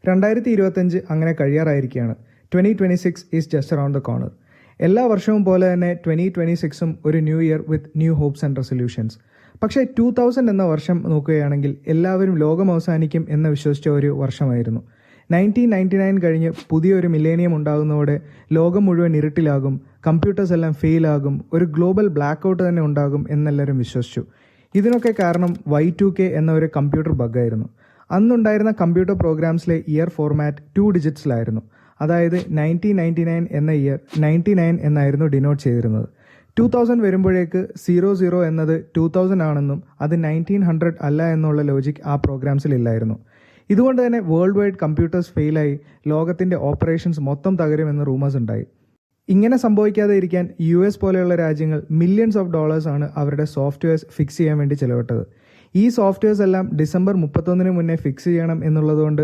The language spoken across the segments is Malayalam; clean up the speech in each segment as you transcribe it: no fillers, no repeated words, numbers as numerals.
2025 അങ്ങനെ കഴിയാറായിരിക്കുകയാണ്. 2026 is just around the corner. എല്ലാ വർഷവും പോലെ തന്നെ 2026ഉം ഒരു new year with new hops and resolutions. പക്ഷേ 2000 എന്ന വർഷം നോക്കുകയാണെങ്കിൽ എല്ലാവരും ലോകം അവസാനിക്കും എന്ന് വിശ്വസിച്ച ഒരു വർഷമായിരുന്നു. 1999 കഴിഞ്ഞ് പുതിയൊരു മില്ലേനിയം ഉണ്ടാകുന്നതോടെ ലോകം മുഴുവൻ ഇരുട്ടിലാകും, കമ്പ്യൂട്ടേഴ്സ് എല്ലാം ഫെയിലാകും, ഒരു ഗ്ലോബൽ ബ്ലാക്ക് ഔട്ട് തന്നെ ഉണ്ടാകും എന്നെല്ലാവരും വിശ്വസിച്ചു. ഇതിനൊക്കെ കാരണം Y2K എന്ന ഒരു കമ്പ്യൂട്ടർ ബഗ്ഗായിരുന്നു. അന്നുണ്ടായിരുന്ന കമ്പ്യൂട്ടർ പ്രോഗ്രാംസിലെ ഇയർ ഫോർമാറ്റ് 2 ഡിജിറ്റ്സിലായിരുന്നു. അതായത് 1999 എന്ന ഇയർ 99 എന്നായിരുന്നു ഡിനോട്ട് ചെയ്തിരുന്നത്. 2000 വരുമ്പോഴേക്ക് 00 എന്നത് 2000 ആണെന്നും അത് 1900 അല്ല എന്നുള്ള ലോജിക് ആ പ്രോഗ്രാംസിൽ ഇല്ലായിരുന്നു. ഇതുകൊണ്ട് തന്നെ വേൾഡ് വൈഡ് കമ്പ്യൂട്ടേഴ്സ് ഫെയിലായി ലോകത്തിന്റെ ഓപ്പറേഷൻസ് മൊത്തം തകരുമെന്ന് റൂമേഴ്സ് ഉണ്ടായി. ഇങ്ങനെ സംഭവിക്കാതെ ഇരിക്കാൻ US പോലെയുള്ള രാജ്യങ്ങൾ മില്യൺസ് ഓഫ് ഡോളേഴ്സ് ആണ് അവരുടെ സോഫ്റ്റ്വെയർസ് ഫിക്സ് ചെയ്യാൻ വേണ്ടി ചെലവിട്ടത്. ഈ സോഫ്റ്റ്വെയർസ് എല്ലാം ഡിസംബർ 31 മുന്നേ ഫിക്സ് ചെയ്യണം എന്നുള്ളതുകൊണ്ട്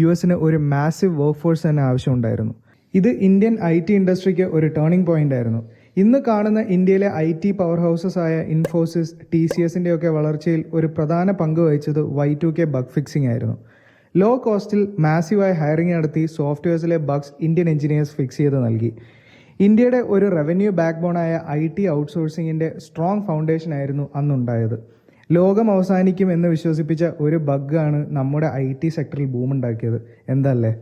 US ഒരു മാസീവ് വർക്ക് ഫോഴ്സ് തന്നെ ആവശ്യമുണ്ടായിരുന്നു. ഇത് ഇന്ത്യൻ IT ഇൻഡസ്ട്രിക്ക് ഒരു ടേണിംഗ് പോയിന്റ് ആയിരുന്നു. ഇന്ന് കാണുന്ന ഇന്ത്യയിലെ IT പവർ ഹൗസസ് ആയ ഇൻഫോസിസ്, TCSന്റെ ഒക്കെ വളർച്ചയിൽ ഒരു പ്രധാന പങ്ക് വഹിച്ചത് Y2K ബഗ് ഫിക്സിംഗ് ആയിരുന്നു. ലോ കോസ്റ്റിൽ മാസീവായി ഹയറിംഗ് നടത്തി സോഫ്റ്റ്വെയർസിലെ ബഗ്സ് ഇന്ത്യൻ എഞ്ചിനീയേഴ്സ് ഫിക്സ് ചെയ്ത് നൽകി. ഇന്ത്യയുടെ ഒരു റവന്യൂ ബാക്ക് ബോണായ IT ഔട്ട്സോഴ്സിങ്ങിന്റെ സ്ട്രോങ് ഫൗണ്ടേഷൻ ആയിരുന്നു അന്നുണ്ടായത്. ലോകം അവസാനിക്കും എന്ന് വിശ്വസിപ്പിച്ച ഒരു ബഗ്ഗാണ് നമ്മുടെ IT സെക്ടറിൽ ബൂമുണ്ടാക്കിയത്. എന്തല്ലേ?